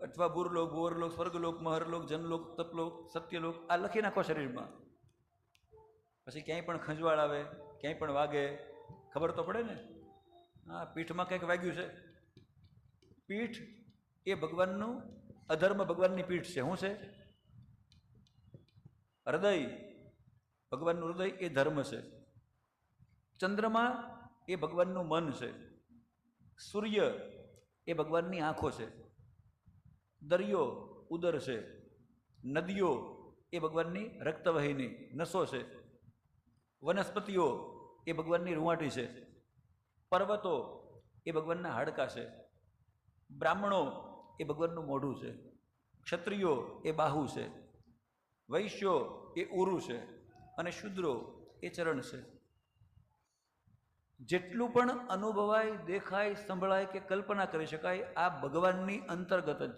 अथवा भूरलोक, भुवरलोक, स्वर्गलोक, महरलोक, जनलोक, तपलोक, सत्यलोक आ लखी नाखो शरीर में। पछी क्यांय पण खंजवाळ आवे, क्यांय पण वागे, खबर तो पड़े ने। हाँ, पीठ में कंईक वाग्युं छे। पीठ ए भगवाननुं अधर्म भगवाननी पीठ छे। शुं छे? हृदय, भगवाननुं हृदय ए धर्म छे। चंद्रमा ए भगवाननुं मन छे। सूर्य ए भगवाननी आँखों छे। दरियो उदर छे। नदीओ ए भगवाननी रक्तवाहिनी नसो छे। वनस्पतिओ ए भगवाननी रुवाटी छे। पर्वतो ए भगवानना हाडका छे। ब्राह्मणों ए भगवाननुं मोढुं छे। क्षत्रियो ए बाहु छे। वैश्यो ए उरु छे अने शूद्रो ए चरण छे। जेटलुं पण अनुभवाय, देखाय, संभळाय के कल्पना करी शकाय आ भगवाननी अंतर्गत ज